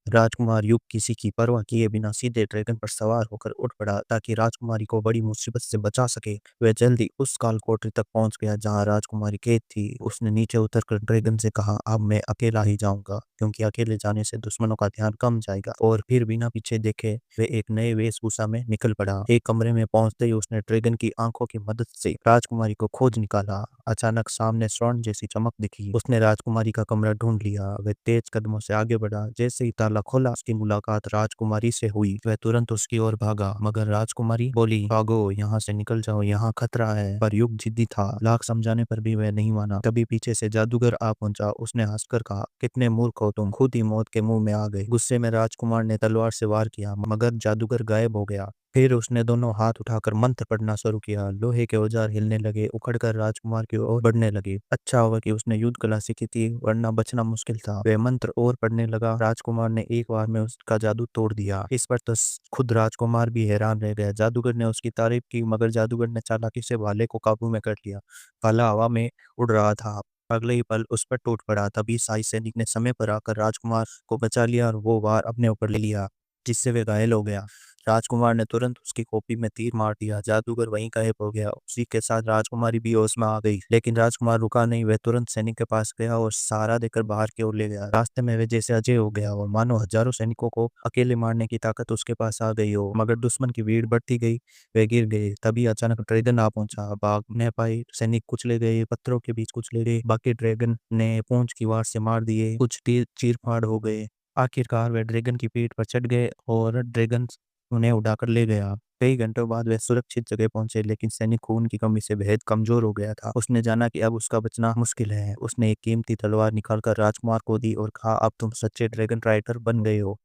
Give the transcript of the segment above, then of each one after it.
राजकुमार युग किसी की परवाह किए बिना सीधे ड्रैगन पर सवार होकर उठ पड़ा ताकि राजकुमारी को बड़ी मुसीबत से बचा सके। वह जल्दी उस काल कोठरी तक पहुंच गया जहां राजकुमारी कैद थी। उसने नीचे उतरकर ड्रैगन से कहा, अब मैं अकेला ही जाऊंगा क्योंकि अकेले जाने से दुश्मनों का ध्यान कम जाएगा। और फिर बिना पीछे देखे वे एक नए वेशभूषा में निकल पड़ा। एक कमरे में पहुंचते ही उसने ड्रैगन की आंखों की मदद से राजकुमारी को खोज निकाला। अचानक सामने स्वर्ण जैसी चमक दिखी। उसने राजकुमारी का कमरा ढूंढ लिया। वह तेज कदमों से आगे बढ़ा। जैसे ही ताला खोला उसकी मुलाकात राजकुमारी से हुई। वह तुरंत उसकी ओर भागा मगर राजकुमारी बोली, भागो, यहाँ से निकल जाओ, यहाँ खतरा है। पर युग जिद्दी था। लाख समझाने पर भी वह नहीं माना। तभी पीछे से जादूगर आ पहुंचा। उसने हंसकर कहा, कितने मूर्ख हो तुम, खुद ही मौत के मुंह में आ गए। गुस्से में राजकुमार ने तलवार से वार किया मगर जादूगर गायब हो गया। फिर उसने दोनों हाथ उठाकर मंत्र पढ़ना शुरू किया। लोहे के औजार हिलने लगे, उखड़कर राजकुमार की ओर बढ़ने लगे। अच्छा हुआ कि उसने युद्ध कला सीखी थी, वरना बचना मुश्किल था। वह मंत्र और पढ़ने लगा। राजकुमार ने एक बार में उसका जादू तोड़ दिया। इस पर तो खुद राजकुमार भी हैरान रह गया। जादूगर ने उसकी तारीफ की मगर जादूगर ने चालाकी से भाले को काबू में कर लिया। भाला हवा में उड़ रहा था। अगले ही पल उस पर टूट पड़ा। तभी साई सैनिक ने समय पर आकर राजकुमार को बचा लिया और वो वार अपने ऊपर ले लिया, जिससे वे घायल हो गया। राजकुमार ने तुरंत उसकी खोपड़ी में तीर मार दिया। जादूगर वहीं गायब हो गया। उसी के साथ राजकुमारी भी होश में आ गई। लेकिन राजकुमार रुका नहीं। वह तुरंत सैनिक के पास गया और सहारा देकर बाहर की ओर ले गया। रास्ते में वह जैसे अजय हो गया और मानो हजारों सैनिकों को अकेले मारने की ताकत उसके पास आ गई हो। मगर दुश्मन की भीड़ बढ़ती गई। वे गिर गए। तभी अचानक ड्रैगन आ पहुंचा। भाग नहीं पाए सैनिक कुचले गए, पत्थरों के बीच कुचले गए। बाकी ड्रैगन ने पूंछ की वार से मार दिए। कुछ तीर चीर फाड़ हो गए। आखिरकार वे ड्रैगन की पीठ पर चढ़ गए और ड्रैगन उन्हें उड़ाकर ले गया। कई घंटों बाद वह सुरक्षित जगह पहुंचे, लेकिन सैनिक खून की कमी से बेहद कमजोर हो गया था। उसने जाना कि अब उसका बचना मुश्किल है। उसने एक कीमती तलवार निकालकर राजकुमार को दी और कहा, अब तुम सच्चे ड्रैगन राइटर बन गए हो।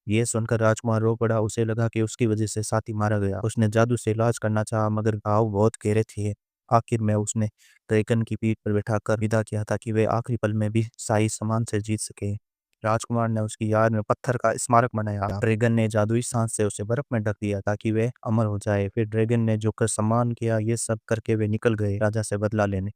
ये सुनकर राजकुमार रो पड़ा। उसे लगा कि उसकी वजह से साथी मारा गया। उसने जादू से इलाज करना चाहा मगर घाव बहुत गहरे थे। आखिर में उसने ड्रैगन की पीठ पर बैठाकर विदा किया ताकि वे आखिरी पल में भी शाही सम्मान से जीत सके। राजकुमार ने उसकी याद में पत्थर का स्मारक बनाया। ड्रैगन ने जादुई सांस से उसे बर्फ में ढक दिया ताकि वे अमर हो जाए। फिर ड्रैगन ने जो कर सम्मान किया, ये सब करके वे निकल गए राजा से बदला लेने।